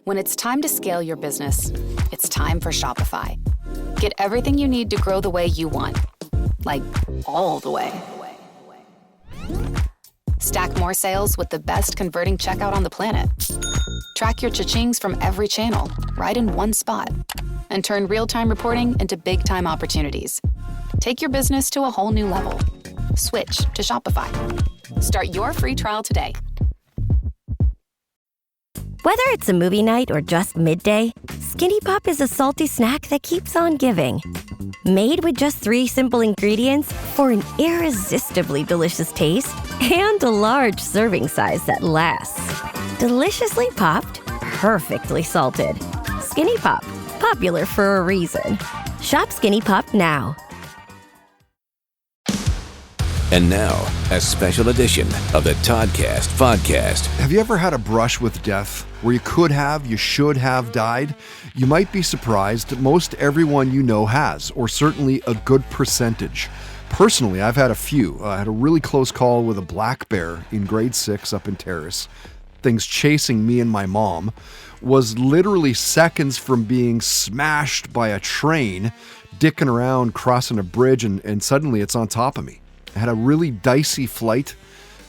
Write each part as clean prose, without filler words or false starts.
When it's time to scale your business, it's time for Shopify. Get everything you need to grow the way you want. Like, all the way. Stack more sales with the best converting checkout on the planet. Track your cha-chings from every channel, right in one spot. And turn real-time reporting into big-time opportunities. Take your business to a whole new level. Switch to Shopify. Start your free trial today. Whether it's a movie night or just midday, Skinny Pop is a salty snack that keeps on giving. Made with just 3 simple ingredients for an irresistibly delicious taste and a large serving size that lasts. Deliciously popped, perfectly salted. Skinny Pop, popular for a reason. Shop Skinny Pop now. And now, a special edition of the Toddcast podcast. Have you ever had a brush with death where you could have, you should have died? You might be surprised. Most everyone you know has, or certainly a good percentage. Personally, I've had a few. I had a really close call with a black bear in grade 6 up in Terrace. Things chasing me and my mom. Was literally seconds from being smashed by a train, dicking around, crossing a bridge, and suddenly it's on top of me. I had a really dicey flight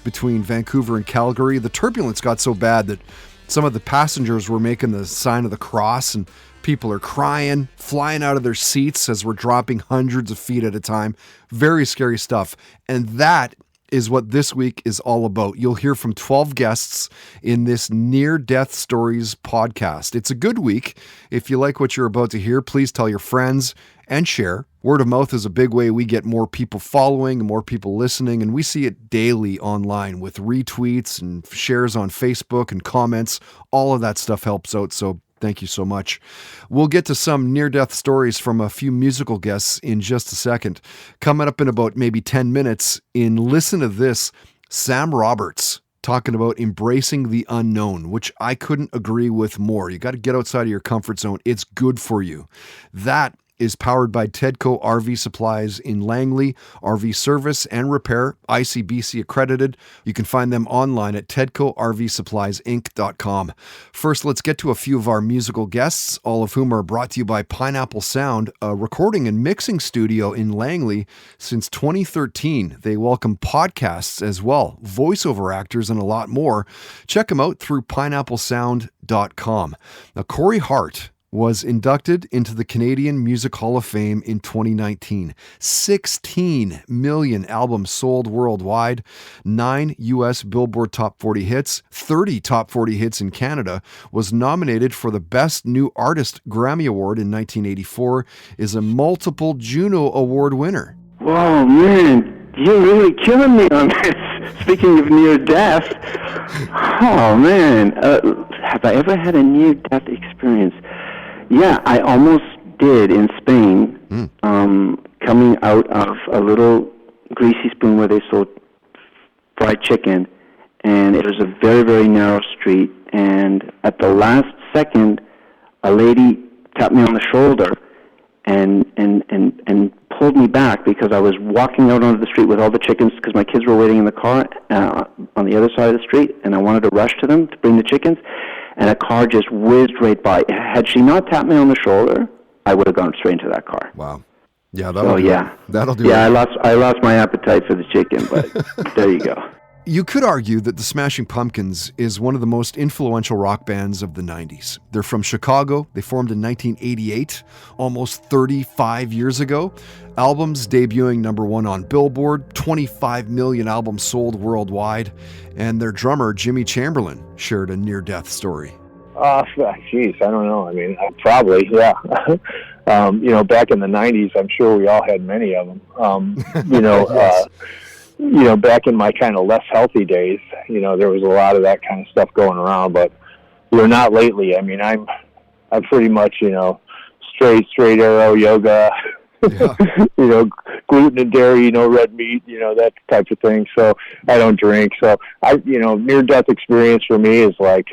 between Vancouver and Calgary. The turbulence got so bad that some of the passengers were making the sign of the cross, and people are crying, flying out of their seats as we're dropping hundreds of feet at a time. Very scary stuff. And that is what this week is all about. You'll hear from 12 guests in this Near-Death Stories podcast. It's a good week. If you like what you're about to hear, please tell your friends and share. Word of mouth is a big way we get more people following and more people listening, and we see it daily online with retweets and shares on Facebook and comments. All of that stuff helps out, so thank you so much. We'll get to some near-death stories from a few musical guests in just a second. Coming up in about maybe 10 minutes, in Listen to This, Sam Roberts talking about embracing the unknown, which I couldn't agree with more. You got to get outside of your comfort zone. It's good for you. That is powered by Tedco RV Supplies in Langley, RV service and repair, ICBC accredited. You can find them online at tedcorvsuppliesinc.com. First, let's get to a few of our musical guests, all of whom are brought to you by Pineapple Sound, a recording and mixing studio in Langley since 2013. They welcome podcasts as well, voiceover actors, and a lot more. Check them out through pineapplesound.com. Now, Corey Hart was inducted into the Canadian Music Hall of Fame in 2019. 16 million albums sold worldwide, 9 U.S. Billboard Top 40 hits, 30 Top 40 hits in Canada, was nominated for the Best New Artist Grammy Award in 1984, is a multiple Juno Award winner. Whoa, man, you're really killing me on this. Speaking of near death, oh man, have I ever had a near death experience? Yeah, I almost did in Spain, coming out of a little greasy spoon where they sold fried chicken, and it was a very, very narrow street, and at the last second, a lady tapped me on the shoulder and pulled me back because I was walking out onto the street with all the chickens because my kids were waiting in the car on the other side of the street, and I wanted to rush to them to bring the chickens. And a car just whizzed right by. Had she not tapped me on the shoulder, I would have gone straight into that car. Wow. Yeah, that'll do it. That'll do it. Yeah, I lost my appetite for the chicken, but there you go. You could argue that the Smashing Pumpkins is one of the most influential rock bands of the 90s. They're from Chicago. They formed in 1988, almost 35 years ago. Albums debuting number 1 on Billboard, 25 million albums sold worldwide, and their drummer, Jimmy Chamberlain, shared a near-death story. Geez, I don't know. I mean, probably, yeah. Back in the 90s, I'm sure we all had many of them. Yes. Back in my kind of less healthy days, there was a lot of that kind of stuff going around, but not lately. I mean, I'm pretty much, straight arrow yoga, yeah. Gluten and dairy, red meat, that type of thing. So I don't drink. So near-death experience for me is like,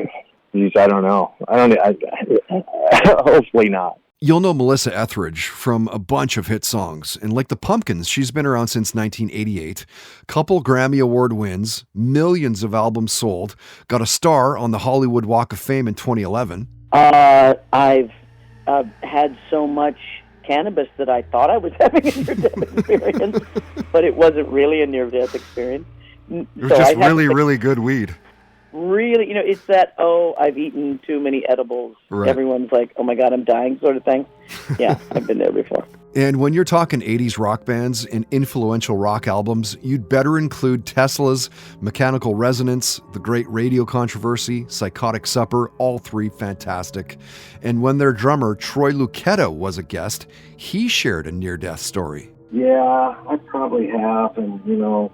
geez, I don't know. Hopefully not. You'll know Melissa Etheridge from a bunch of hit songs, and like the Pumpkins, she's been around since 1988. Couple Grammy Award wins, millions of albums sold, got a star on the Hollywood Walk of Fame in 2011. I've had so much cannabis that I thought I was having a near-death experience, but it wasn't really a near-death experience. It was just really good weed. Really, it's that, I've eaten too many edibles. Right. Everyone's like, oh my God, I'm dying sort of thing. Yeah, I've been there before. And when you're talking 80s rock bands and influential rock albums, you'd better include Tesla's Mechanical Resonance, The Great Radio Controversy, Psychotic Supper, all three fantastic. And when their drummer, Troy Lucetta, was a guest, he shared a near-death story. Yeah, I probably have. And,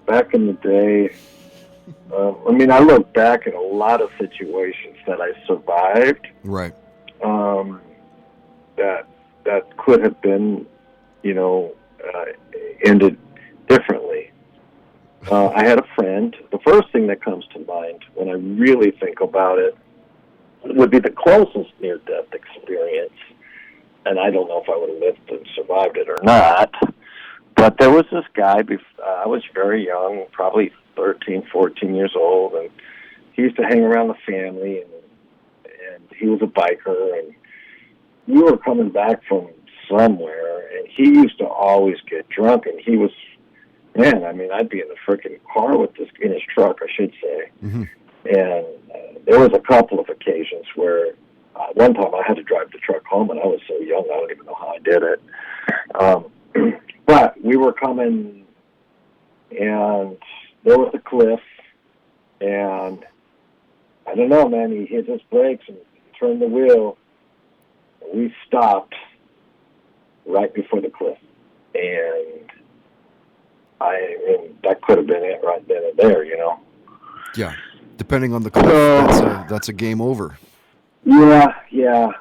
back in the day, I look back at a lot of situations that I survived. Right. That could have been, ended differently. I had a friend. The first thing that comes to mind when I really think about it would be the closest near-death experience. And I don't know if I would have lived and survived it or not. But there was this guy, I was very young, probably 13, 14 years old, and he used to hang around the family, and he was a biker, and we were coming back from somewhere, and he used to always get drunk, and he was, I'd be in the freaking car with this, in his truck, I should say, and there was a couple of occasions where one time I had to drive the truck home, and I was so young, I don't even know how I did it. But we were coming, and there was a cliff, and I don't know, man, he hit his brakes and turned the wheel. We stopped right before the cliff, and that could have been it right then and there, Yeah, depending on the cliff, that's a game over. Yeah.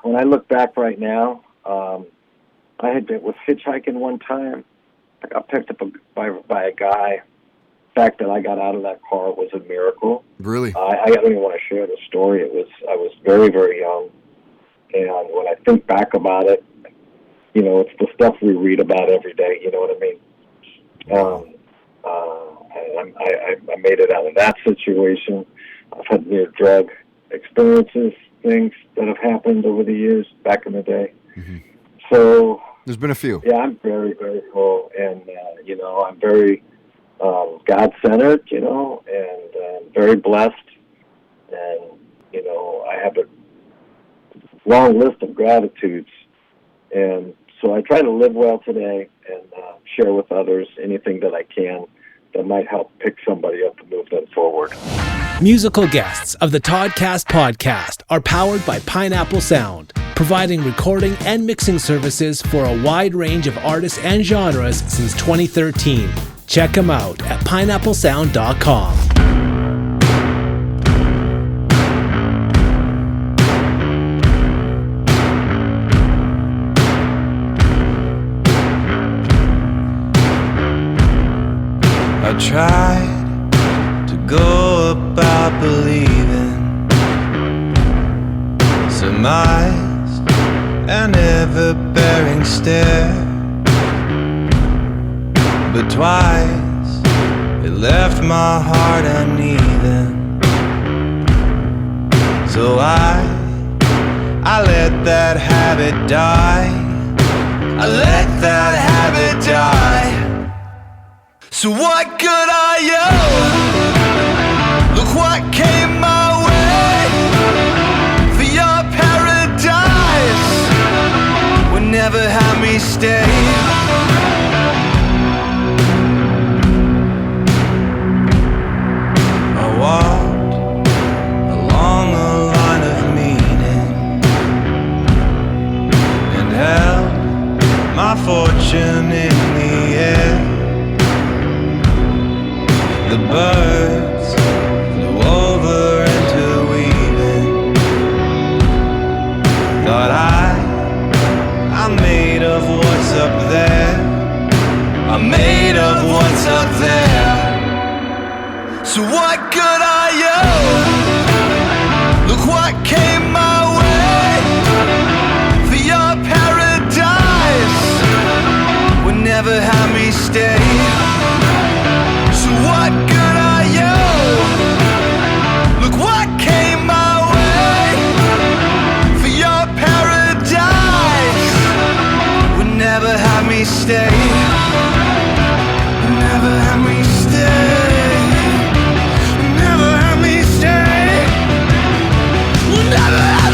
When I look back right now, I had been was hitchhiking one time. I got picked up by a guy. The fact that I got out of that car was a miracle. Really? I don't even want to share the story. I was very, very young, and when I think back about it, it's the stuff we read about every day. You know what I mean? I made it out of that situation. I've had near drug experiences, things that have happened over the years back in the day. Mm-hmm. So there's been a few. Yeah, I'm very, very full, and I'm very God-centered, and very blessed, and I have a long list of gratitudes, and so I try to live well today and share with others anything that I can that might help pick somebody up and move them forward. Musical guests of the Toddcast podcast are powered by Pineapple Sound, providing recording and mixing services for a wide range of artists and genres since 2013. Check them out at pineapplesound.com. I tried to go about believing, surmised an ever-bearing stare, but twice it left my heart uneven. So I let that habit die. I let that habit die. So what good are you? Look what came my way. For your paradise would never have me stay. I walked along a line of meaning and held my fortune in the air. The birds flew over interweaving. Thought I'm made of what's up there. I'm made of what's up there. So what good are you? Look what came my way. For your paradise would never have me stay. So what good are you? Look what came my way. For your stay. Never have me stay. Never have me stay. Never have me.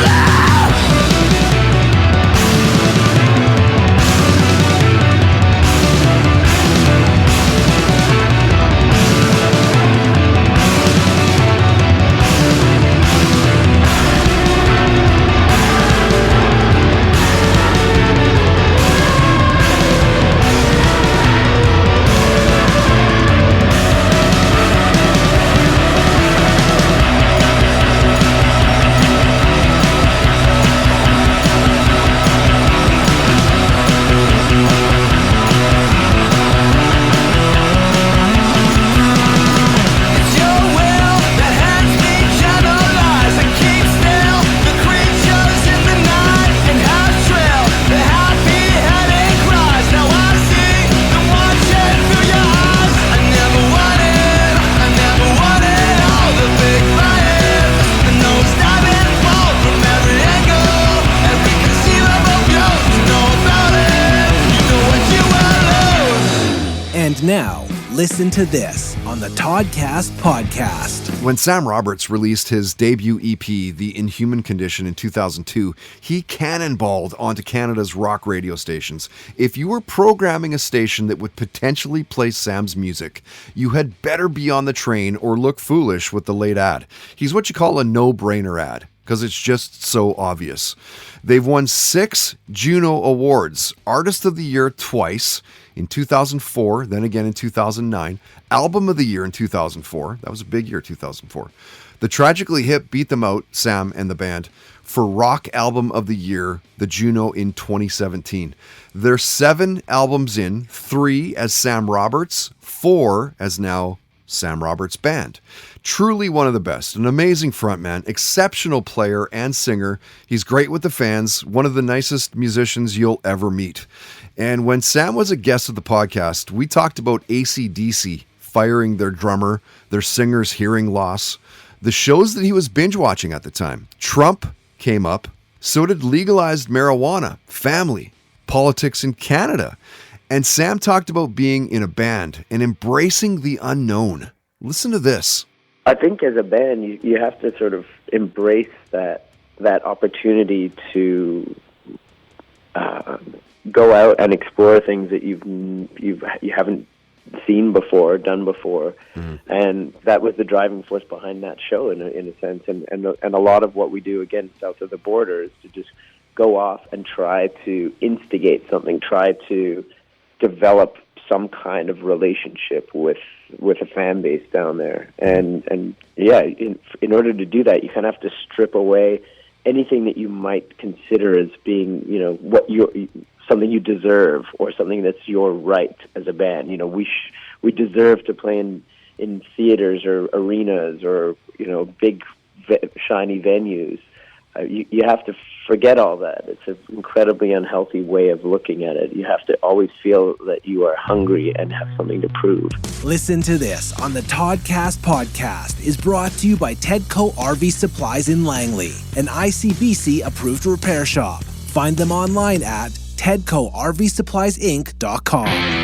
And now, listen to this on the Toddcast podcast. When Sam Roberts released his debut EP, The Inhuman Condition, in 2002, he cannonballed onto Canada's rock radio stations. If you were programming a station that would potentially play Sam's music, you had better be on the train or look foolish with the late ad. He's what you call a no-brainer ad, because it's just so obvious. They've won 6 Juno Awards, Artist of the Year twice, in 2004, then again in 2009, Album of the Year in 2004. That was a big year, 2004. The Tragically Hip beat them out, Sam and the band, for Rock Album of the Year, the Juno, in 2017. They're 7 albums in, 3 as Sam Roberts, 4 as now Sam Roberts Band. Truly one of the best, an amazing frontman, exceptional player and singer. He's great with the fans, one of the nicest musicians you'll ever meet. And when Sam was a guest of the podcast, we talked about AC/DC firing their drummer, their singer's hearing loss, the shows that he was binge watching at the time. Trump came up, so did legalized marijuana, family, politics in Canada. And Sam talked about being in a band and embracing the unknown. Listen to this. I think as a band, you have to sort of embrace that opportunity to go out and explore things that you haven't seen before, done before, and that was the driving force behind that show in a sense. And a lot of what we do, again, south of the border, is to just go off and try to instigate something, try to develop some kind of relationship with a fan base down there. And yeah, in order to do that, you kind of have to strip away anything that you might consider as being, something you deserve or something that's your right as a band. We deserve to play in theaters or arenas or, big shiny venues. You have to forget all that. It's an incredibly unhealthy way of looking at it. You have to always feel that you are hungry and have something to prove. Listen to this on the Toddcast podcast is brought to you by Tedco RV Supplies in Langley, an ICBC approved repair shop. Find them online at TedcoRVSuppliesInc.com.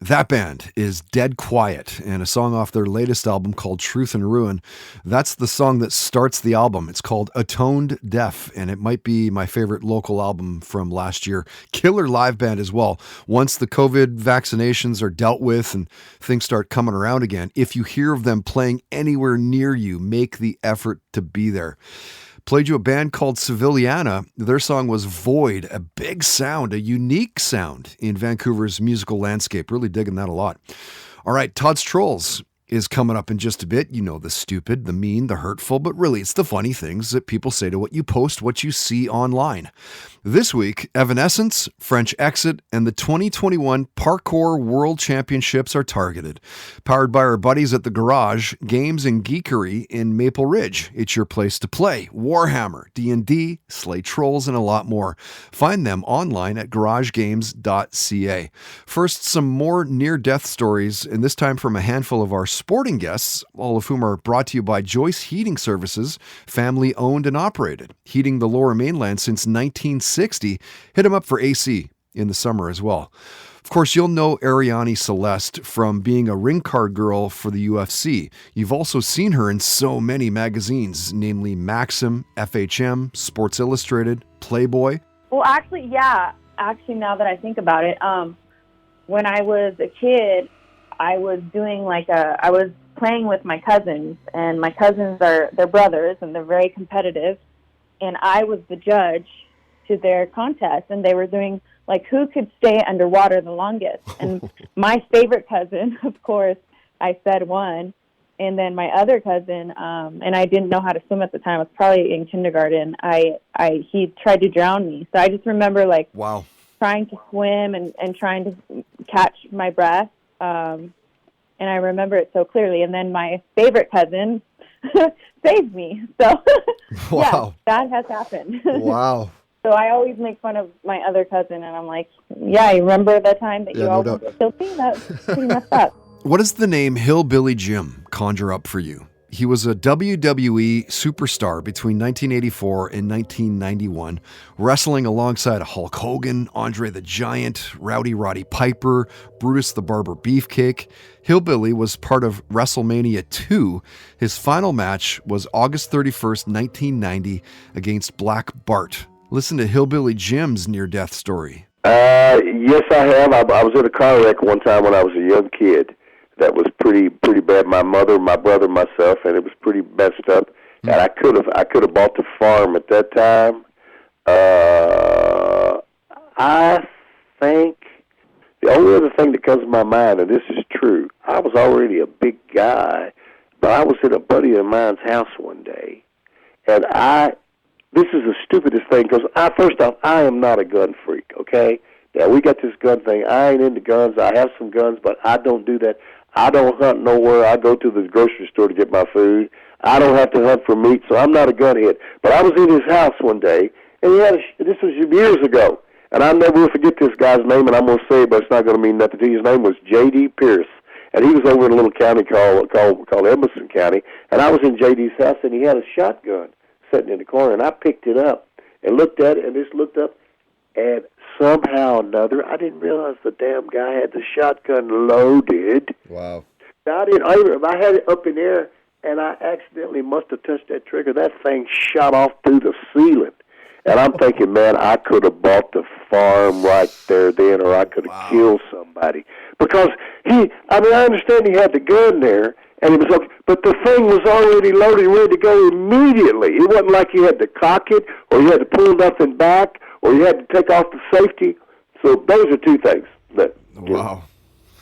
That band is Dead Quiet, and a song off their latest album called Truth and Ruin. That's the song that starts the album. It's called Atoned Deaf, and it might be my favorite local album from last year. Killer live band as well. Once the COVID vaccinations are dealt with and things start coming around again, if you hear of them playing anywhere near you, make the effort to be there. Played you a band called Civiliana. Their song was Void, a big sound, a unique sound in Vancouver's musical landscape. Really digging that a lot. All right, Todd's Trolls is coming up in just a bit. You know, the stupid, the mean, the hurtful, but really it's the funny things that people say to what you post, what you see online. This week, Evanescence, French Exit, and the 2021 Parkour World Championships are targeted. Powered by our buddies at The Garage, Games and Geekery in Maple Ridge. It's your place to play. Warhammer, D&D, slay trolls, and a lot more. Find them online at garagegames.ca. First, some more near-death stories, and this time from a handful of our sporting guests, all of whom are brought to you by Joyce Heating Services, family owned and operated. Heating the Lower Mainland since 1960. Hit them up for AC in the summer as well. Of course, you'll know Ariane Celeste from being a ring card girl for the UFC. You've also seen her in so many magazines, namely Maxim, FHM, Sports Illustrated, Playboy. Well, actually, yeah. Actually, now that I think about it, when I was a kid, I was doing I was playing with my cousins, and my cousins they're brothers, and they're very competitive, and I was the judge to their contest, and they were doing who could stay underwater the longest. And my favorite cousin, of course, I said won, and then my other cousin, and I didn't know how to swim at the time. I was probably in kindergarten. He tried to drown me, so I just remember wow, trying to swim and trying to catch my breath. And I remember it so clearly. And then my favorite cousin saved me. So, wow. Yeah, that has happened. Wow. So I always make fun of my other cousin, and I'm like, yeah, you remember the time that you almost killed me? That's pretty messed up. What does the name Hillbilly Jim conjure up for you? He was a WWE superstar between 1984 and 1991, wrestling alongside Hulk Hogan, Andre the Giant, Rowdy Roddy Piper, Brutus the Barber Beefcake. Hillbilly was part of WrestleMania 2. His final match was August 31st, 1990 against Black Bart. Listen to Hillbilly Jim's near-death story. Yes, I have. I was in a car wreck one time when I was a young kid. That was pretty bad. My mother, my brother, myself, and it was pretty messed up. And I could have bought the farm at that time. I think the only other thing that comes to my mind, and this is true, I was already a big guy, but I was at a buddy of mine's house one day, and this is the stupidest thing, because first off, I am not a gun freak, okay? Yeah, we got this gun thing. I ain't into guns. I have some guns, but I don't do that. I don't hunt nowhere. I go to the grocery store to get my food. I don't have to hunt for meat, so I'm not a gunhead. But I was in his house one day, and this was years ago, and I'll never forget this guy's name, and I'm going to say it, but it's not going to mean nothing to you. His name was J.D. Pierce, and he was over in a little county called Emerson County, and I was in J.D.'s house, and he had a shotgun sitting in the corner, and I picked it up and looked at it, and just looked up, and somehow or another, I didn't realize the damn guy had the shotgun loaded. Wow. I had it up in the air, and I accidentally must have touched that trigger. That thing shot off through the ceiling. And I'm thinking, man, I could have bought the farm right there then, or I could have killed somebody. Because I understand he had the gun there, and it was okay, but the thing was already loaded, ready to go immediately. It wasn't like you had to cock it, or you had to pull nothing back, or you had to take off the safety. So those are two things.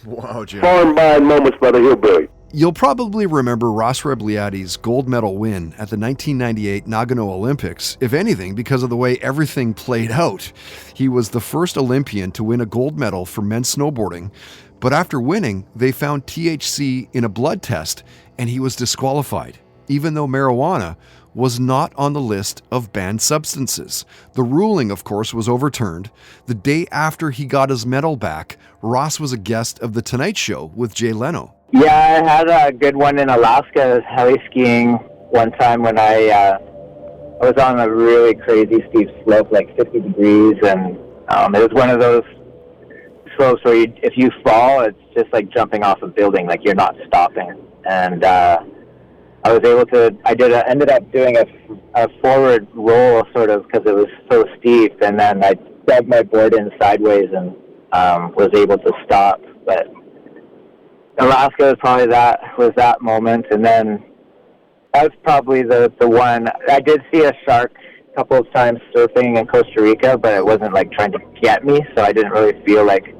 Wow, Jim. Farm buying moments by the hillbilly. You'll probably remember Ross Rebliati's gold medal win at the 1998 Nagano Olympics, if anything, because of the way everything played out. He was the first Olympian to win a gold medal for men's snowboarding, but after winning, they found THC in a blood test, and he was disqualified, even though marijuana was not on the list of banned substances. The ruling, of course, was overturned. The day after he got his medal back, Ross was a guest of The Tonight Show with Jay Leno. Yeah, I had a good one in Alaska, heli skiing one time when I was on a really crazy steep slope, like 50 degrees, and it was one of those slopes where if you fall, it's just like jumping off a building, like you're not stopping. And I ended up doing a forward roll sort of because it was so steep, and then I dug my board in sideways and was able to stop. But Alaska was probably that moment, and then that was probably the one. I did see a shark a couple of times surfing in Costa Rica, but it wasn't like trying to get me, so I didn't really feel like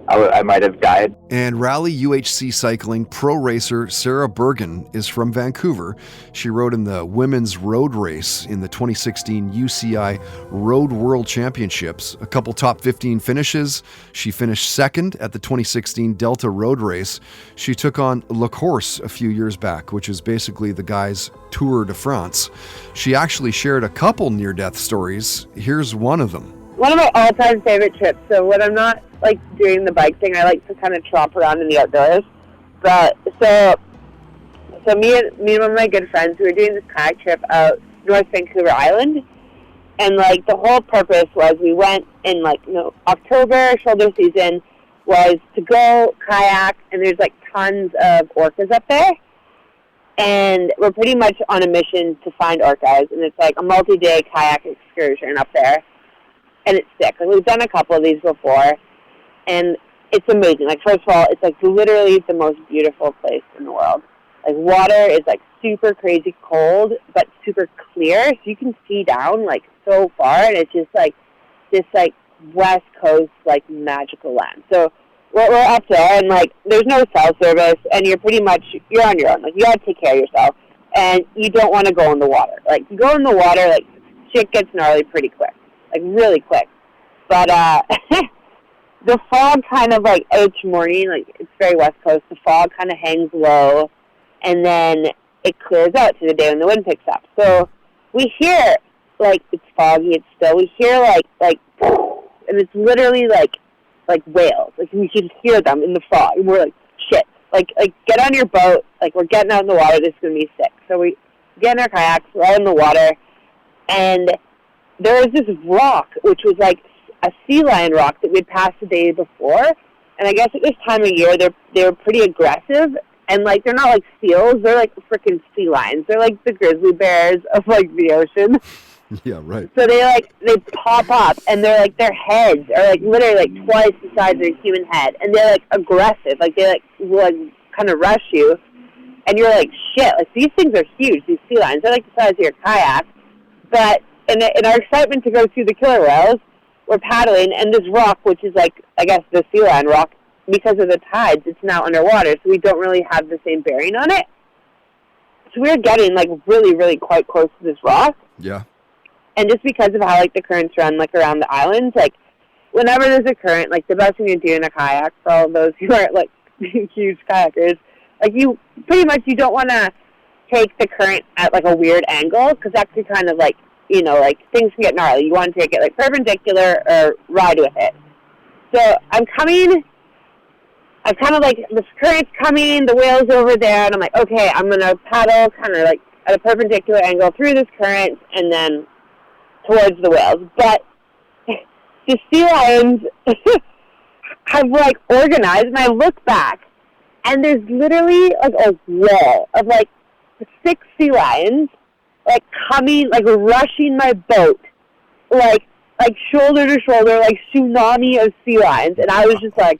I might have died. And Rally UHC Cycling pro racer Sarah Bergen is from Vancouver. She rode in the women's road race in the 2016 UCI Road World Championships. A couple top 15 finishes. She finished second at the 2016 Delta Road Race. She took on La Course a few years back, which is basically the guys' Tour de France. She actually shared a couple near-death stories. Here's one of them. One of my all-time favorite trips. So when I'm not like doing the bike thing, I like to kind of tromp around in the outdoors. But so me and one of my good friends, we were doing this kayak trip out North Vancouver Island, and like the whole purpose was we went in like October, shoulder season, was to go kayak, and there's like tons of orcas up there, and we're pretty much on a mission to find orcas, and it's like a multi-day kayak excursion up there. And it's sick. Like, we've done a couple of these before, and it's amazing. Like, first of all, it's, like, literally the most beautiful place in the world. Like, water is, like, super crazy cold, but super clear, so you can see down, like, so far, and it's just, like, this, like, West Coast, like, magical land. So we're up there, and, like, there's no cell service, and you're on your own. Like, you gotta take care of yourself, and you don't want to go in the water. Like, you go in the water, like, shit gets gnarly pretty quick. Like, really quick. But the fog kind of, like, each morning, like, it's very West Coast, the fog kind of hangs low, and then it clears out to the day when the wind picks up. So we hear, like, it's foggy, it's still, we hear, like, and it's literally, like whales. Like, we can hear them in the fog, and we're like, shit. Like, get on your boat. Like, we're getting out in the water. This is going to be sick. So we get in our kayaks, we're out in the water, and there was this rock, which was like a sea lion rock that we'd passed the day before. And I guess at this time of year, they were pretty aggressive. And, like, they're not like seals. They're like freaking sea lions. They're like the grizzly bears of, like, the ocean. Yeah, right. So they pop up, and they're like, their heads are like literally like twice the size of a human head. And they're like aggressive. Like, they will kind of rush you. And you're like, shit. Like, these things are huge, these sea lions. They're like the size of your kayak. But in our excitement to go see the killer whales, we're paddling, and this rock, which is like, I guess, the sea lion rock, because of the tides, it's now underwater, so we don't really have the same bearing on it. So we're getting, like, really, really quite close to this rock. Yeah. And just because of how, like, the currents run, like, around the islands, like, whenever there's a current, like, the best thing to do in a kayak, for all of those who aren't, like, huge kayakers, like, you don't want to take the current at, like, a weird angle, because that could kind of, like, like, things can get gnarly. You want to take it, like, perpendicular or ride with it. So I'm kind of, like, this current's coming, the whale's over there, and I'm like, okay, I'm going to paddle kind of, like, at a perpendicular angle through this current and then towards the whales. But the sea lions have, like, organized, and I look back, and there's literally, like, a wall of, like, 6 sea lions, like, coming, like, rushing my boat, like shoulder to shoulder, like, tsunami of sea lions. And I was just like,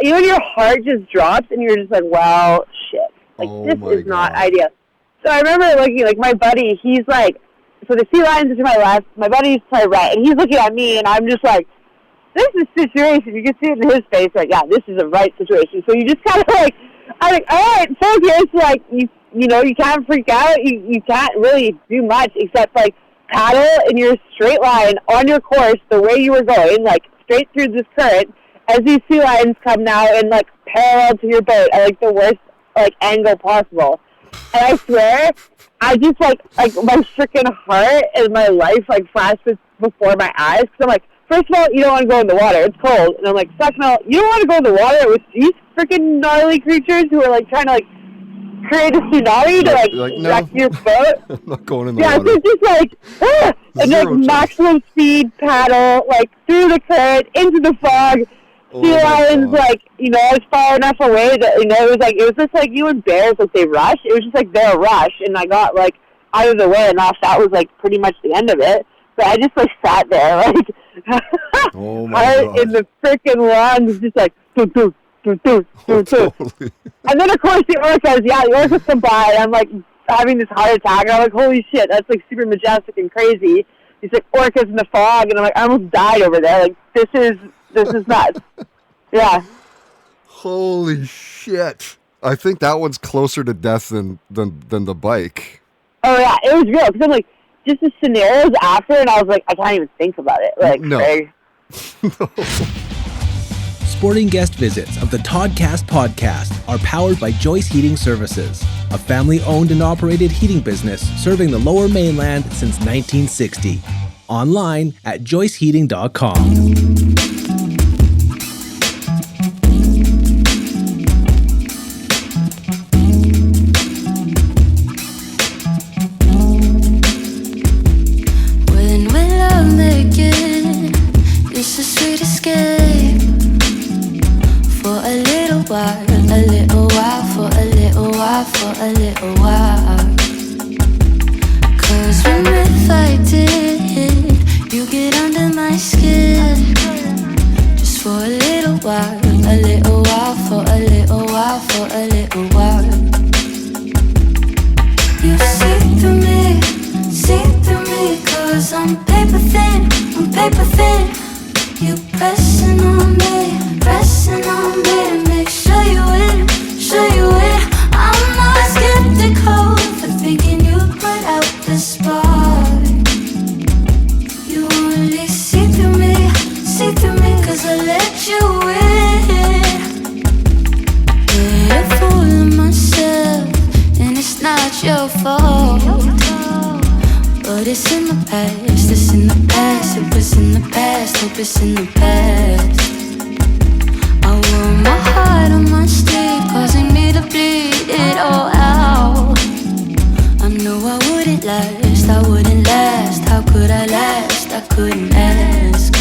even your heart just drops, and you're just like, well, shit. Like, this is not ideal. So I remember looking, like, my buddy, he's like, so the sea lions are to my left, my buddy's to my right, and he's looking at me, and I'm just like, this is a situation. You can see it in his face, like, yeah, this is a right situation. So you just kind of, like, I'm like, all right, focus, like, you can't freak out. You can't really do much except, like, paddle in your straight line on your course the way you were going, like, straight through this current, as these sea lions come now in, like, parallel to your boat at, like, the worst, like, angle possible. And I swear, I just, like my freaking heart and my life, like, flashed before my eyes. Because I'm like, first of all, you don't want to go in the water. It's cold. And I'm like, second of all, you don't want to go in the water with these freaking gnarly creatures who are, like, trying to, like, create a tsunami to like no. wreck your boat. I'm not going in the Yeah, water. so it's just like, and like maximum speed paddle, like through the current, into the fog. Sea lions, like, you know, I was far enough away that, you know, it was just like you and bears, like they rush. It was just like their rush, and I got like out of the way, and off that was like pretty much the end of it. But I just like sat there, like, heart in the freaking lungs, just like, doo, doo, doo, doo, doo, doo. And then of course the orcas come by, and I'm like having this heart attack, and I'm like, holy shit, that's like super majestic and crazy. These like orcas in the fog, and I'm like, I almost died over there. Like, this is nuts. Yeah. Holy shit. I think that one's closer to death than the bike. Oh yeah, it was real, because I'm like, just the scenarios after, and I was like, I can't even think about it. Like, no. Sporting guest visits of the Toddcast podcast are powered by Joyce Heating Services, a family-owned and operated heating business serving the Lower Mainland since 1960. Online at joyceheating.com. It's a sweet escape for a little while, a little while, for a little while, for a little while. 'Cause when we're fighting, you get under my skin. Just for a little while, a little while, for a little while, for a little while. You see through me, 'cause I'm paper thin, You pressing on me to make sure you win, I'm not skeptical for thinking you put out the spark. You only see through me, 'cause I let you in. But a fool of myself, and it's not your fault. But it's in the past, it's in the past, it was in the past, hope it's in the past. I wore my heart on my sleeve, causing me to bleed it all out. I knew I wouldn't last, how could I last, I couldn't ask.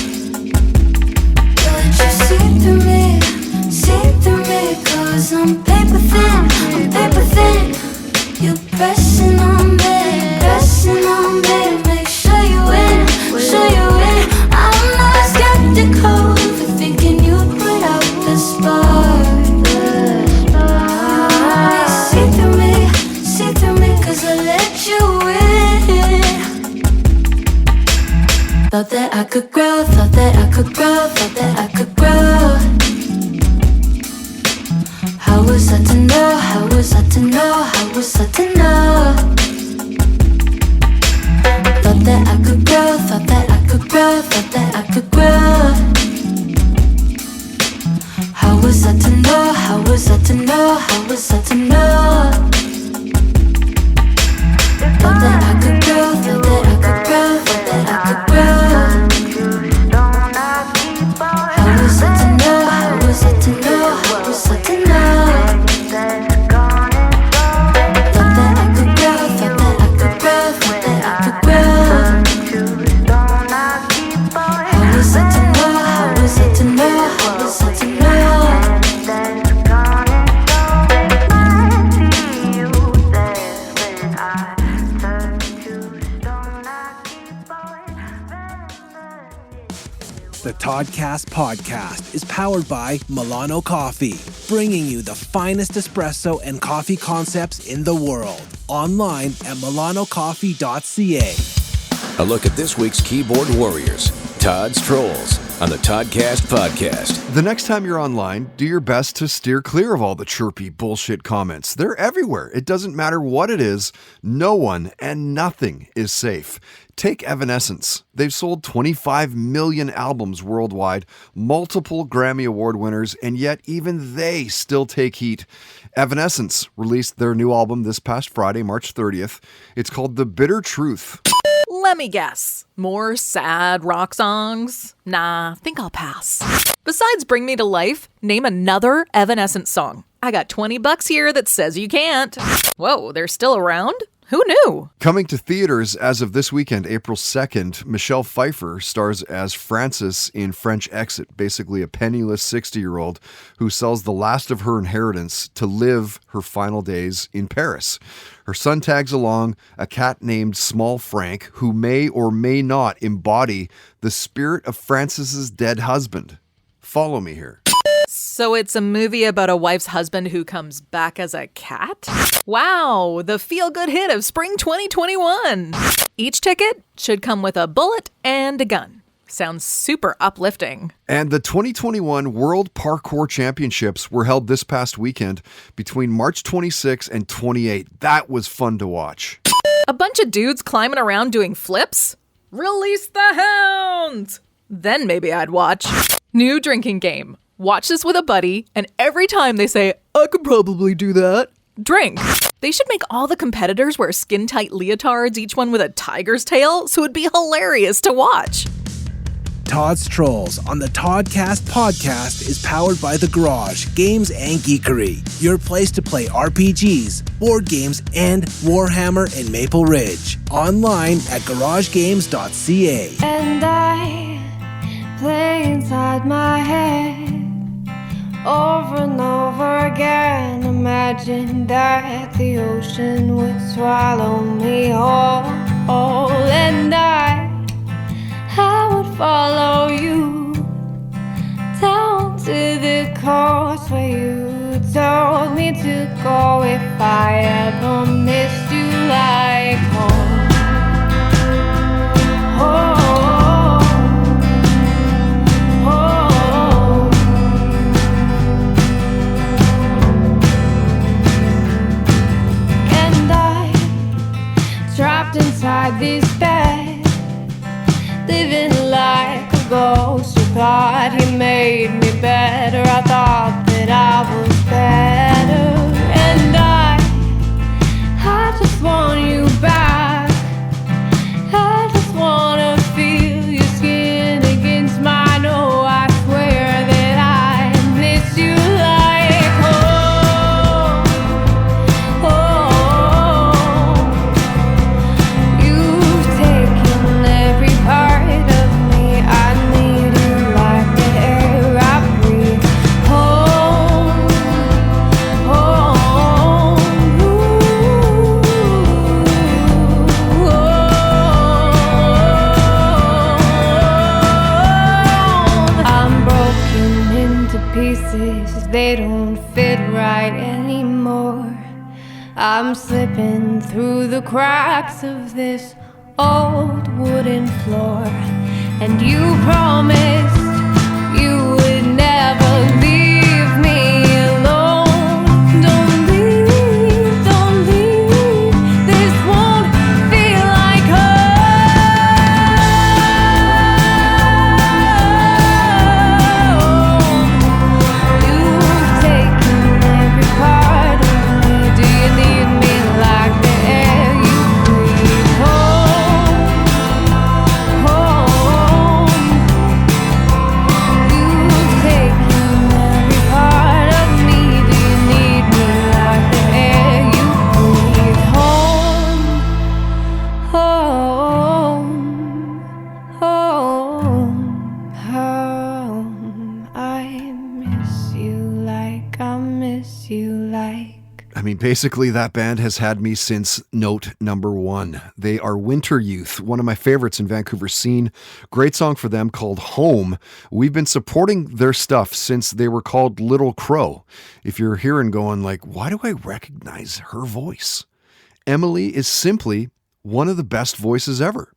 But you see through me, 'cause I'm paper thin, You pressing on me to make sure you win, I'm not skeptical for thinking you put out the spark. You see through me, 'cause I let you in. Thought that I could grow, thought that I could grow. How was I to know? Thought that I could grow, thought that I could grow. How was I to know? Thought that I could grow, thought that I could grow. How was I to know? The Toddcast podcast is powered by Milano Coffee, bringing you the finest espresso and coffee concepts in the world. Online at milanocoffee.ca. A look at this week's keyboard warriors, Todd's Trolls, on the Toddcast podcast. The next time you're online, do your best to steer clear of all the chirpy bullshit comments. They're everywhere. It doesn't matter what it is. No one and nothing is safe. Take Evanescence. They've sold 25 million albums worldwide, multiple Grammy Award winners, and yet even they still take heat. Evanescence released their new album this past Friday, March 30th. It's called The Bitter Truth. Let me guess. More sad rock songs? Nah, think I'll pass. Besides Bring Me to Life, name another Evanescence song. I got $20 here that says you can't. Whoa, they're still around? Who knew? Coming to theaters as of this weekend, April 2nd, Michelle Pfeiffer stars as Frances in French Exit, basically a penniless 60-year-old who sells the last of her inheritance to live her final days in Paris. Her son tags along, a cat named Small Frank, who may or may not embody the spirit of Frances's dead husband. Follow me here. So it's a movie about a wife's husband who comes back as a cat? Wow, the feel-good hit of spring 2021. Each ticket should come with a bullet and a gun. Sounds super uplifting. And the 2021 World Parkour Championships were held this past weekend between March 26 and 28. That was fun to watch. A bunch of dudes climbing around doing flips? Release the hounds! Then maybe I'd watch. New drinking game. Watch this with a buddy, and every time they say, I could probably do that, drink. They should make all the competitors wear skin-tight leotards, each one with a tiger's tail, so it'd be hilarious to watch. Todd's Trolls on the Toddcast podcast is powered by The Garage, Games and Geekery, your place to play RPGs, board games, and Warhammer in Maple Ridge. Online at garagegames.ca. And I play inside my head over and over again. Imagine that the ocean would swallow me whole, and I would follow you down to the coast where you told me to go if I ever missed you like home. And I trapped inside this bed, living like a ghost. You thought he made me better. I thought that I was better. And I just want you back. I just wanna feel your skin against mine. Oh, I swear that I miss you like home. You've taken every part of me. I need you like the air I breathe. Home, I'm broken into pieces. They don't fit right anymore. I'm slipping through the cracks of this old wooden floor. And you promised you would never leave me alone. Don't leave, don't leave. This won't feel like home. You've taken every part of me. Do you need me like the air you breathe? You've taken every part of me. Do you need me like the air you breathe? Home. I miss you like I miss you like. I mean, basically, that band has had me since note number one. They are Winter Youth, one of my favorites in Vancouver scene. Great song for them called Home. We've been supporting their stuff since they were called Little Crow. If you're hearing going like, why do I recognize her voice? Emily is simply one of the best voices ever.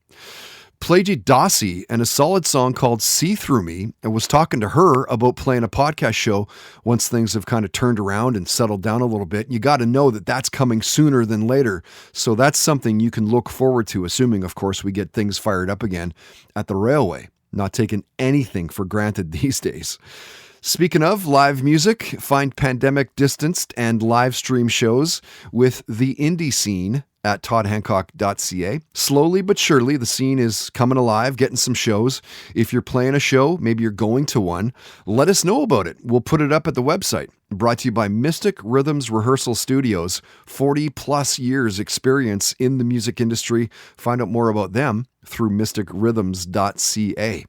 Played you Dossie and a solid song called See Through Me, and was talking to her about playing a podcast show once things have kind of turned around and settled down a little bit. You got to know that that's coming sooner than later. So that's something you can look forward to, assuming, of course, we get things fired up again at the railway. Not taking anything for granted these days. Speaking of live music, find pandemic distanced and live stream shows with the indie scene at toddhancock.ca. Slowly but surely, the scene is coming alive, getting some shows. If you're playing a show, maybe you're going to one, let us know about it. We'll put it up at the website. brought to you by Mystic Rhythms Rehearsal Studios, 40 plus years experience in the music industry. Find out more about them through mysticrhythms.ca.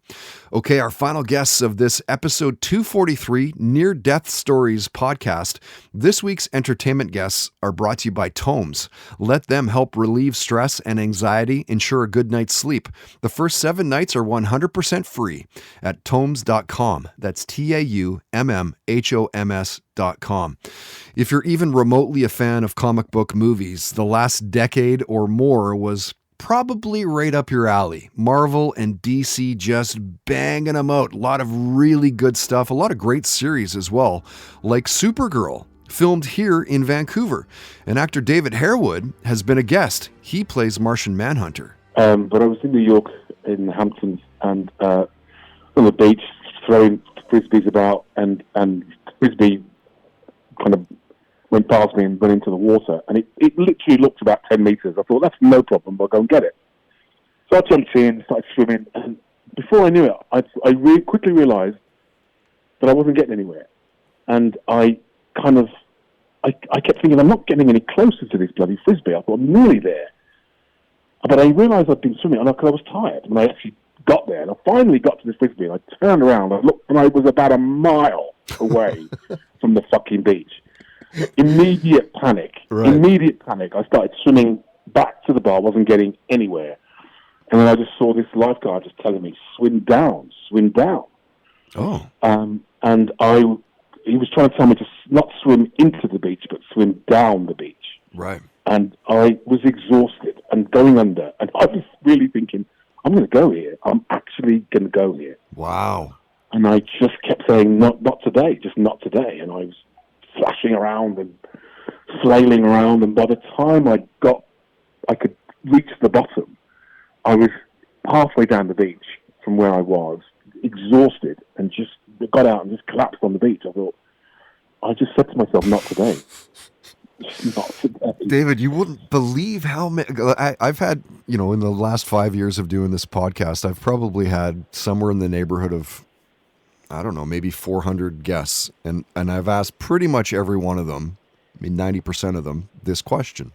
Okay, our final guests of this episode 243 Near Death Stories podcast. This week's entertainment guests are brought to you by Tomes. Let them help relieve stress and anxiety, ensure a good night's sleep. The first 7 nights are 100% free at tomes.com. That's TAUMMHOMS.com. If you're even remotely a fan of comic book movies, the last decade or more was probably right up your alley. Marvel and DC just banging them out. A lot of really good stuff. A lot of great series as well, like Supergirl, filmed here in Vancouver. And actor David Harewood has been a guest. He plays Martian Manhunter. But I was in New York, in the Hamptons, and on the beach, throwing frisbees about, and frisbee kind of went past me and went into the water, and it literally looked about 10 meters. I thought, that's no problem, I'll go and get it. So I jumped in, started swimming, and before I knew it, I quickly realized that I wasn't getting anywhere. And I kept thinking, I'm not getting any closer to this bloody frisbee. I thought, I'm nearly there. But I realized I'd been swimming, because I was tired, and I actually got there, and I finally got to this frisbee, and I turned around, I looked, and I was about a mile away from the fucking beach. Immediate panic. I started swimming back to the bar, wasn't getting anywhere. And then I just saw this lifeguard just telling me, swim down. Oh. And he was trying to tell me to not swim into the beach, but swim down the beach. Right. And I was exhausted and going under. And I was really thinking, I'm going to go here. I'm actually going to go here. Wow. And I just kept saying, not today, just not today. And I was flashing around and flailing around, and by the time I could reach the bottom, I was halfway down the beach from where I was, exhausted, and just got out and just collapsed on the beach. I just said to myself, not today. Just not today. David, you wouldn't believe how many I've had, in the last 5 years of doing this podcast, I've probably had somewhere in the neighborhood of, I don't know, maybe 400 guests. And I've asked pretty much every one of them, 90% of them, this question.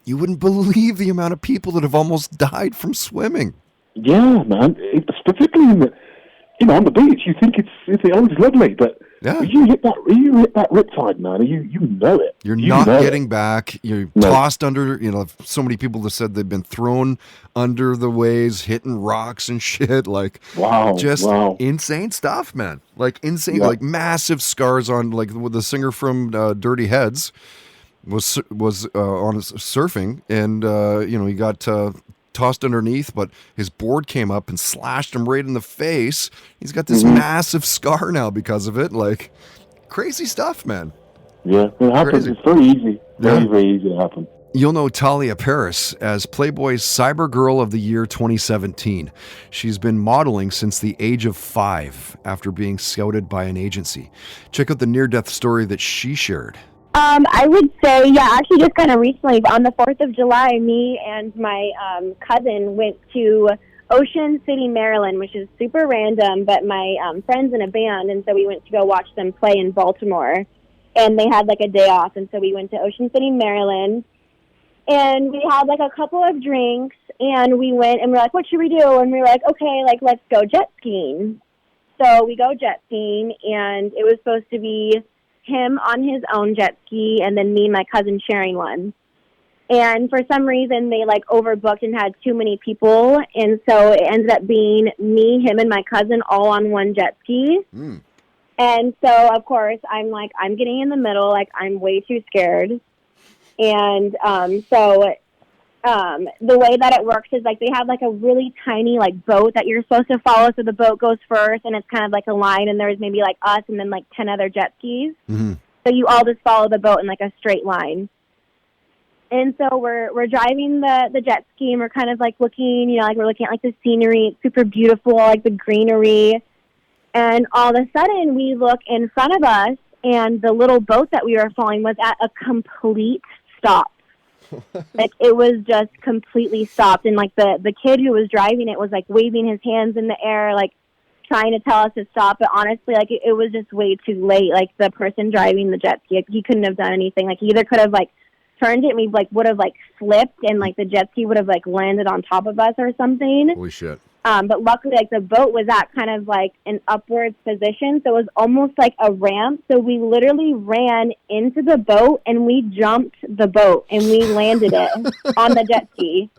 You wouldn't believe the amount of people that have almost died from swimming. Yeah, man. It's particularly on the beach, you think it's lovely, but you hit that riptide, man, you know it. You're not getting back. You're tossed under. So many people have said they've been thrown under the waves, hitting rocks and shit. Like, insane stuff, man. Like insane, like massive scars on. Like the singer from Dirty Heads was on surfing, and he got tossed underneath, but his board came up and slashed him right in the face. He's got this massive scar now because of it. Like, crazy stuff, man. Yeah, it happens. Crazy. It's very easy. Very easy to happen. You'll know Talia Paris as Playboy's Cyber Girl of the Year 2017. She's been modeling since the age of 5 after being scouted by an agency. Check out the near-death story that she shared. I would say, actually just kind of recently, on the 4th of July, me and my cousin went to Ocean City, Maryland, which is super random, but my friend's in a band, and so we went to go watch them play in Baltimore, and they had like a day off, and so we went to Ocean City, Maryland, and we had like a couple of drinks, and we went, and we're like, what should we do? And we were like, okay, like, let's go jet skiing. So we go jet skiing, and it was supposed to be him on his own jet ski and then me and my cousin sharing one. And for some reason they like overbooked and had too many people, and so it ended up being me, him, and my cousin all on one jet ski. And so of course I'm getting in the middle, like I'm way too scared. And the way that it works is like they have like a really tiny like boat that you're supposed to follow, so the boat goes first, and it's kind of like a line, and there's maybe like us and then like 10 other jet skis. So you all just follow the boat in like a straight line. And so we're driving the jet ski, and we're kind of like looking, like we're looking at like the scenery. It's super beautiful, like the greenery. And all of a sudden we look in front of us, and the little boat that we were following was at a complete stop. Like it was just completely stopped, and like the kid who was driving it was like waving his hands in the air, like trying to tell us to stop, but honestly, like, it was just way too late. Like, the person driving the jet ski, like, he couldn't have done anything. Like, he either could have, like, turned it and we, like, would have, like, flipped and, like, the jet ski would have, like, landed on top of us or something. Holy shit. But luckily, like, the boat was at kind of, like, an upwards position, so it was almost like a ramp. So we literally ran into the boat, and we jumped the boat, and we landed it on the jet ski.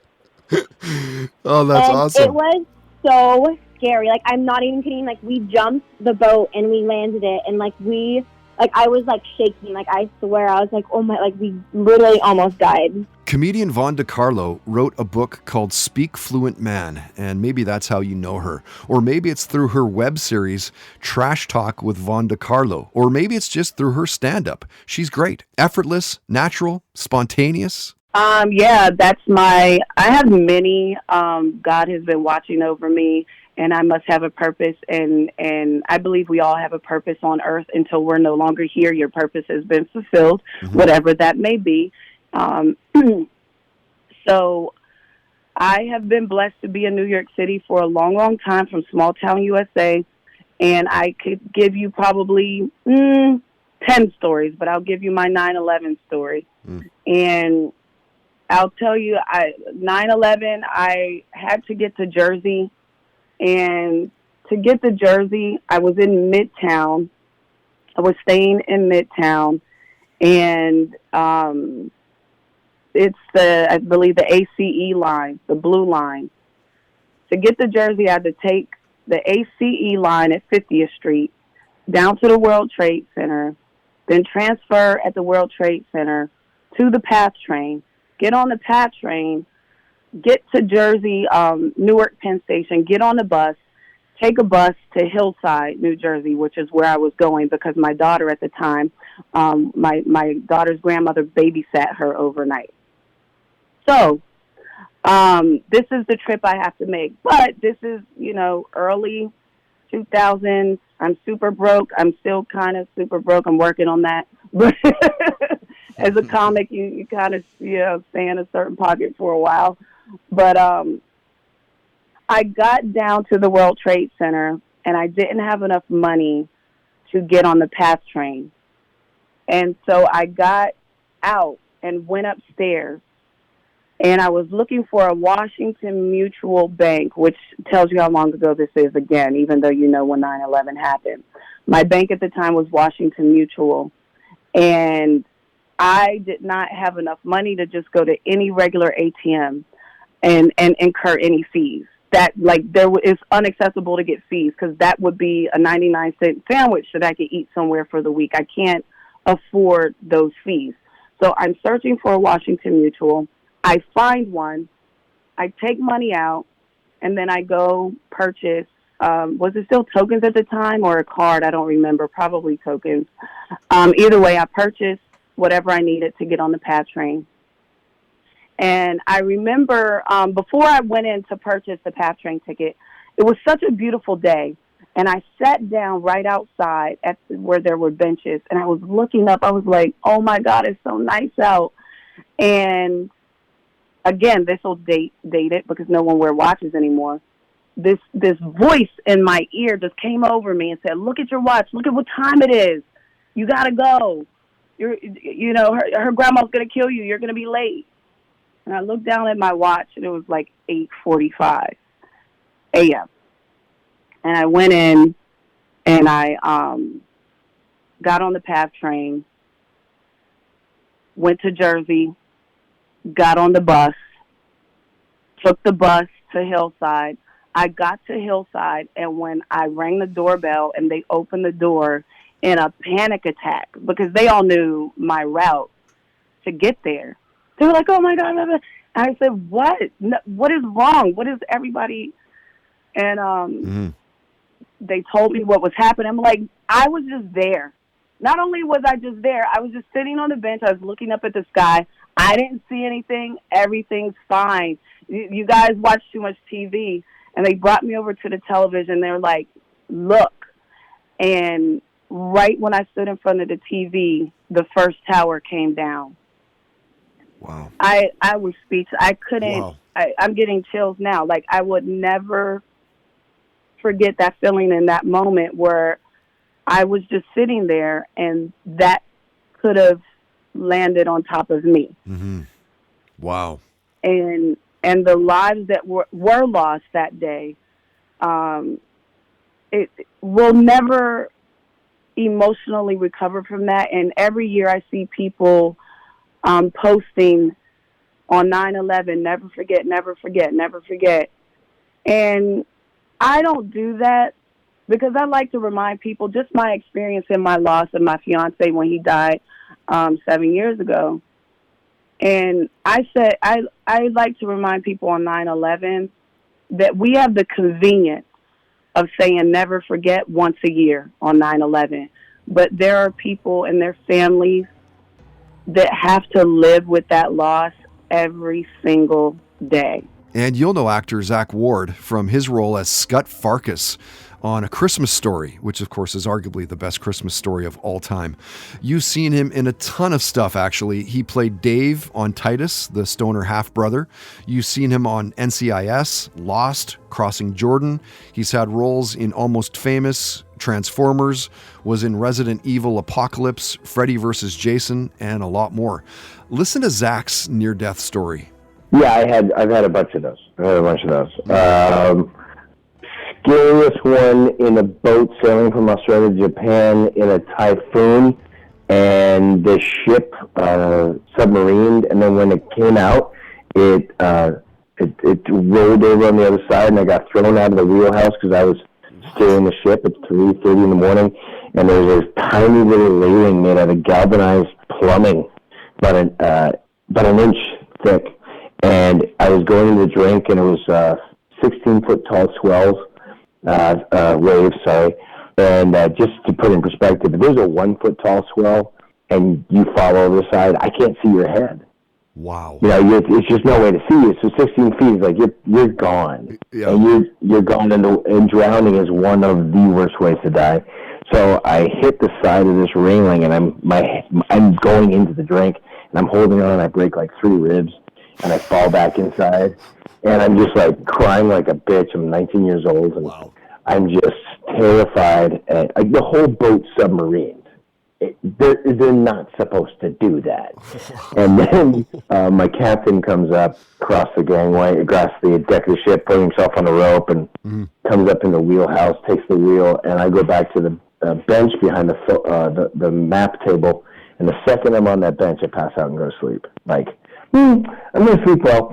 Oh, that's awesome. It was so scary. Like, I'm not even kidding. Like, we jumped the boat, and we landed it, and, like, I was, like, shaking. Like, I swear, I was like, oh, my, like, we literally almost died. Comedian Von DiCarlo wrote a book called Speak Fluent Man, and maybe that's how you know her. Or maybe it's through her web series, Trash Talk with Von DiCarlo. Or maybe it's just through her stand-up. She's great. Effortless, natural, spontaneous. Yeah, I have many. God has been watching over me, and I must have a purpose, and I believe we all have a purpose on earth until we're no longer here. Your purpose has been fulfilled, whatever that may be. So I have been blessed to be in New York City for a long, long time, from small town USA, and I could give you probably 10 stories, but I'll give you my 9/11 story. And I'll tell you, 9/11, I had to get to Jersey, and to get to Jersey, I was in Midtown. I was staying in Midtown, and it's I believe the ACE line, the blue line. To get to Jersey, I had to take the ACE line at 50th Street down to the World Trade Center, then transfer at the World Trade Center to the PATH train, get on the PATH train, get to Jersey, Newark Penn Station, get on the bus, take a bus to Hillside, New Jersey, which is where I was going because my daughter at the time, my daughter's grandmother babysat her overnight. So this is the trip I have to make. But this is, early 2000s. I'm super broke. I'm still kind of super broke. I'm working on that. But as a comic, you kind of, stay in a certain pocket for a while. But I got down to the World Trade Center, and I didn't have enough money to get on the PATH train. And so I got out and went upstairs, and I was looking for a Washington Mutual Bank, which tells you how long ago this is, again, even though you know when 9/11 happened. My bank at the time was Washington Mutual, and I did not have enough money to just go to any regular ATM and incur any fees. That, it's unaccessible to get fees, because that would be a 99-cent sandwich that I could eat somewhere for the week. I can't afford those fees. So I'm searching for a Washington Mutual. I find one. I take money out, and then I go purchase, was it still tokens at the time or a card? I don't remember. Probably tokens. Either way, I purchased whatever I needed to get on the PATH train. And I remember before I went in to purchase the PATH train ticket, it was such a beautiful day. And I sat down right outside where there were benches, and I was looking up. I was like, oh, my God, it's so nice out. And, again, this will date it because no one wears watches anymore. This voice in my ear just came over me and said, look at your watch. Look at what time it is. You got to go. Her grandma's going to kill you. You're going to be late. And I looked down at my watch, and it was like 8:45 a.m. And I went in, and I got on the PATH train, went to Jersey, got on the bus, took the bus to Hillside. I got to Hillside, and when I rang the doorbell and they opened the door in a panic attack, because they all knew my route to get there. They were like, oh, my God. And I said, what? What is wrong? What is everybody? And they told me what was happening. I'm like, I was just there. Not only was I just there, I was just sitting on the bench. I was looking up at the sky. I didn't see anything. Everything's fine. You guys watch too much TV. And they brought me over to the television. They were like, look. And right when I stood in front of the TV, the first tower came down. Wow. I was speechless. I couldn't. Wow. I'm getting chills now. Like, I would never forget that feeling in that moment where I was just sitting there and that could have landed on top of me. Mm-hmm. Wow. And the lives that were lost that day, it will never emotionally recover from that. And every year I see people posting on 9/11, never forget, never forget, never forget. And I don't do that because I like to remind people just my experience in my loss of my fiance when he died 7 years ago. And I said, I like to remind people on 9/11 that we have the convenience of saying never forget once a year on 9/11. But there are people and their families that have to live with that loss every single day. And you'll know actor Zach Ward from his role as Scut Farkas on A Christmas Story, which of course is arguably the best Christmas story of all time. You've seen him in a ton of stuff, actually. He played Dave on Titus, the stoner half-brother. You've seen him on NCIS, Lost, Crossing Jordan. He's had roles in Almost Famous, Transformers, was in Resident Evil Apocalypse, Freddy vs. Jason, and a lot more. Listen to Zach's near-death story. Yeah, I've had a bunch of those. Scariest one in a boat sailing from Australia to Japan in a typhoon, and the ship submarined, and then when it came out, it rolled over on the other side, and I got thrown out of the wheelhouse because I was steering the ship at 3:30 in the morning, and there was this tiny little railing made out of galvanized plumbing, about an inch thick, and I was going to drink, and it was 16-foot tall swells. Waves, sorry. And just to put in perspective, if there's a 1-foot tall swell and you fall over the side, I can't see your head. Wow. You know, it's just no way to see you. So 16 feet is like you're gone. Yeah. And you're gone, and drowning is one of the worst ways to die. So I hit the side of this railing, and I'm going into the drink, and I'm holding on, and I break like 3 ribs, and I fall back inside. And I'm just like crying like a bitch. I'm 19 years old, and I'm just terrified. And the whole boat submarined. They're not supposed to do that. And then my captain comes up across the gangway, across the deck of the ship, putting himself on the rope, and comes up in the wheelhouse, takes the wheel, and I go back to the bench behind the map table. And the second I'm on that bench, I pass out and go to sleep. Like, I'm going to sleep well.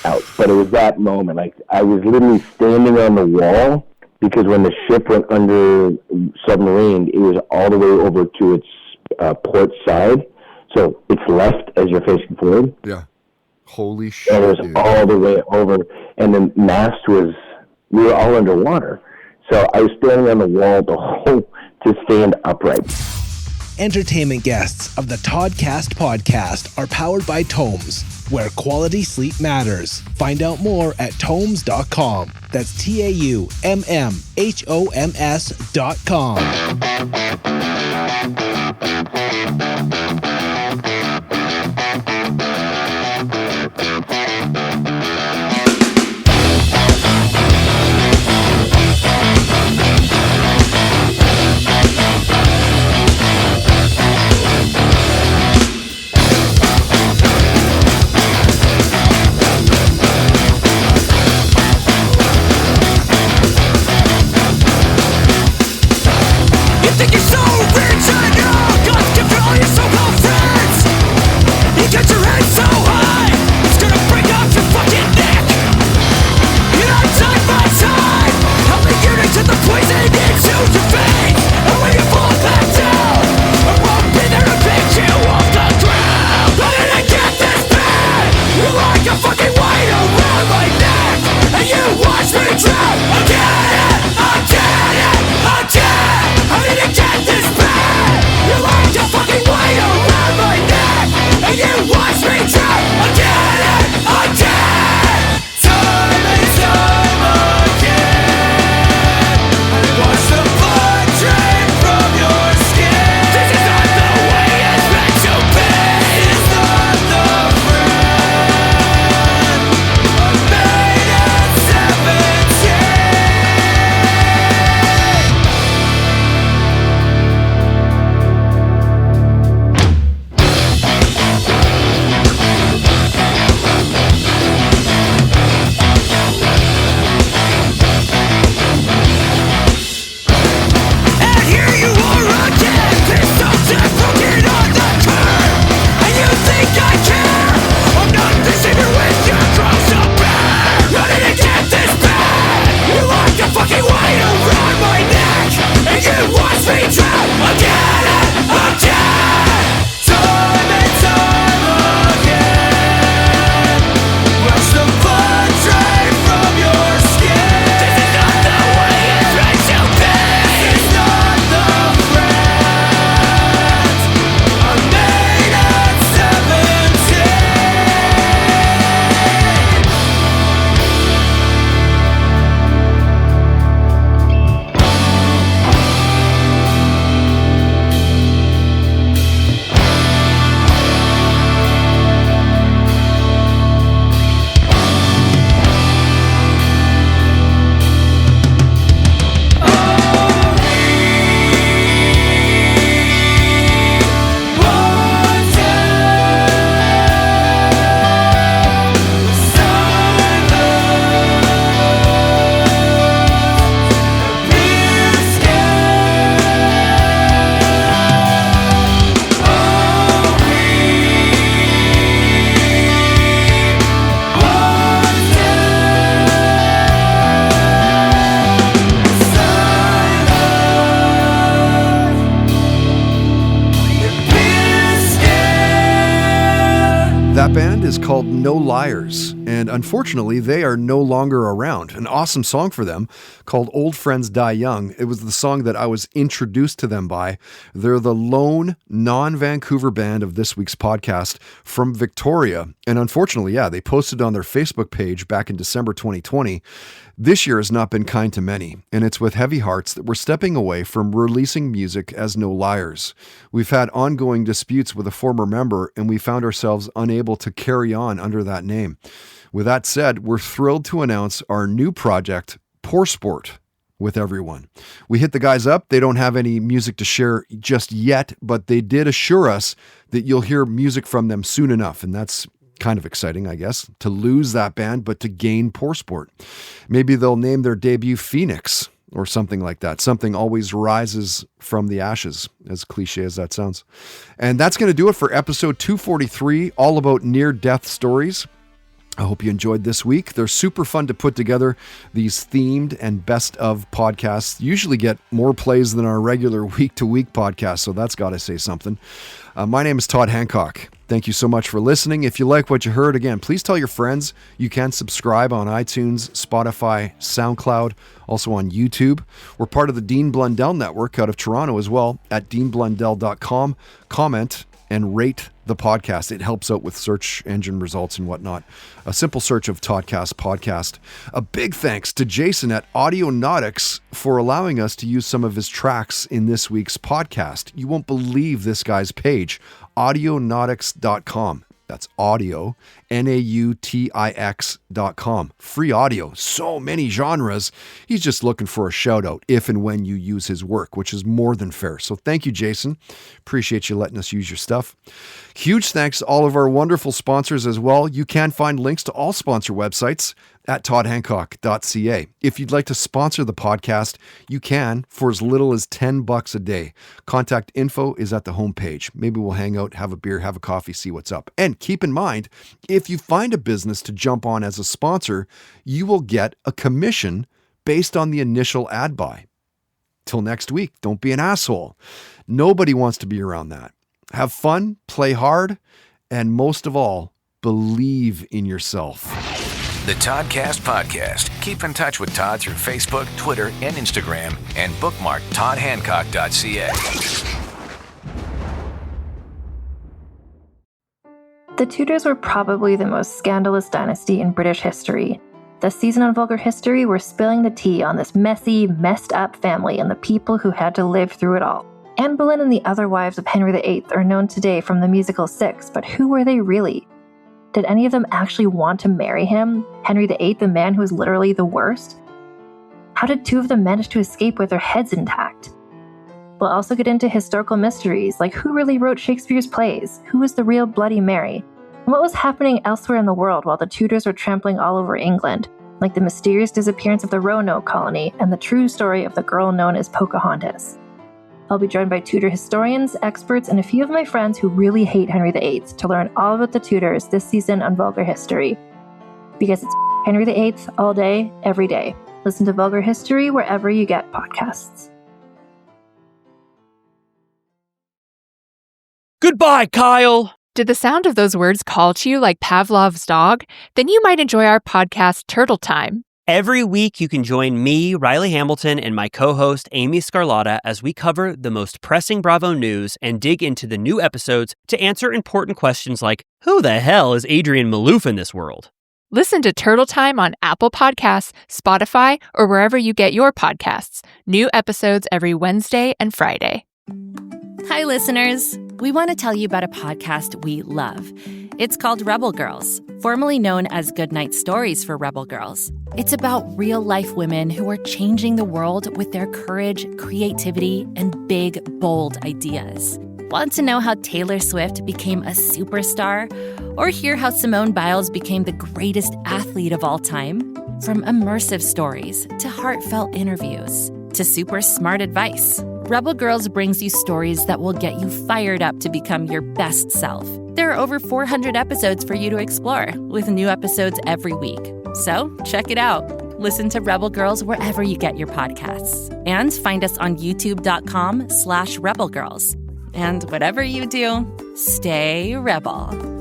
Out. But it was that moment. Like, I was literally standing on the wall because when the ship went under submarine, it was all the way over to its port side. So it's left as you're facing forward. Yeah. Holy shit. And it was all the way over. And the mast we were all underwater. So I was standing on the wall to stand upright. Entertainment guests of the Toddcast podcast are powered by Tomes, where quality sleep matters. Find out more at tomes.com. That's TAUMS.com. I'm gonna get this is called No Liars, and unfortunately, they are no longer around. An awesome song for them called Old Friends Die Young. It was the song that I was introduced to them by. They're the lone non-Vancouver band of this week's podcast from Victoria, and unfortunately, they posted on their Facebook page back in December 2020. This year has not been kind to many, and it's with heavy hearts that we're stepping away from releasing music as No Liars. We've had ongoing disputes with a former member, and we found ourselves unable to carry on under that name. With that said, we're thrilled to announce our new project, Poor Sport, with everyone. We hit the guys up. They don't have any music to share just yet, but they did assure us that you'll hear music from them soon enough, and that's kind of exciting, I guess, to lose that band, but to gain Poor Sport. Maybe they'll name their debut Phoenix or something like that. Something always rises from the ashes, as cliche as that sounds. And that's going to do it for episode 243, all about near-death stories. I hope you enjoyed this week. They're super fun to put together. These themed and best of podcasts usually get more plays than our regular week-to-week podcast, so that's got to say something. My name is Todd Hancock. Thank you so much for listening. If you like what you heard, again, please tell your friends. You can subscribe on iTunes, Spotify, SoundCloud, also on YouTube. We're part of the Dean Blundell Network out of Toronto as well at deanblundell.com. Comment and rate the podcast. It helps out with search engine results and whatnot. A simple search of Toddcast Podcast. A big thanks to Jason at Audionautics for allowing us to use some of his tracks in this week's podcast. You won't believe this guy's page, audionautics.com. That's audio, Nautix.com. Free audio, so many genres. He's just looking for a shout out if and when you use his work, which is more than fair. So thank you, Jason. Appreciate you letting us use your stuff. Huge thanks to all of our wonderful sponsors as well. You can find links to all sponsor websites at toddhancock.ca. If you'd like to sponsor the podcast, you can for as little as $10 a day. Contact info is at the homepage. Maybe we'll hang out, have a beer, have a coffee, see what's up. And keep in mind, if you find a business to jump on as a sponsor, you will get a commission based on the initial ad buy. Till next week, don't be an asshole. Nobody wants to be around that. Have fun, play hard, and most of all, believe in yourself. The Toddcast Podcast. Keep in touch with Todd through Facebook, Twitter, and Instagram, and bookmark toddhancock.ca. The Tudors were probably the most scandalous dynasty in British history. This season on Vulgar History, we're spilling the tea on this messy, messed up family and the people who had to live through it all. Anne Boleyn and the other wives of Henry VIII are known today from the musical Six, but who were they really? Did any of them actually want to marry him? Henry VIII, the man who was literally the worst? How did two of them manage to escape with their heads intact? We'll also get into historical mysteries, like who really wrote Shakespeare's plays? Who was the real Bloody Mary? And what was happening elsewhere in the world while the Tudors were trampling all over England, like the mysterious disappearance of the Roanoke colony and the true story of the girl known as Pocahontas. I'll be joined by Tudor historians, experts, and a few of my friends who really hate Henry VIII to learn all about the Tudors this season on Vulgar History. Because it's Henry VIII all day, every day. Listen to Vulgar History wherever you get podcasts. Goodbye, Kyle! Did the sound of those words call to you like Pavlov's dog? Then you might enjoy our podcast, Turtle Time. Every week, you can join me, Riley Hamilton, and my co-host, Amy Scarlotta, as we cover the most pressing Bravo news and dig into the new episodes to answer important questions like, who the hell is Adrian Malouf in this world? Listen to Turtle Time on Apple Podcasts, Spotify, or wherever you get your podcasts. New episodes every Wednesday and Friday. Hi, listeners. We want to tell you about a podcast we love. It's called Rebel Girls, formerly known as Goodnight Stories for Rebel Girls. It's about real-life women who are changing the world with their courage, creativity, and big, bold ideas. Want to know how Taylor Swift became a superstar? Or hear how Simone Biles became the greatest athlete of all time? From immersive stories to heartfelt interviews to super smart advice, Rebel Girls brings you stories that will get you fired up to become your best self. There are over 400 episodes for you to explore, with new episodes every week. So check it out. Listen to Rebel Girls wherever you get your podcasts. And find us on youtube.com/rebelgirls. And whatever you do, stay rebel.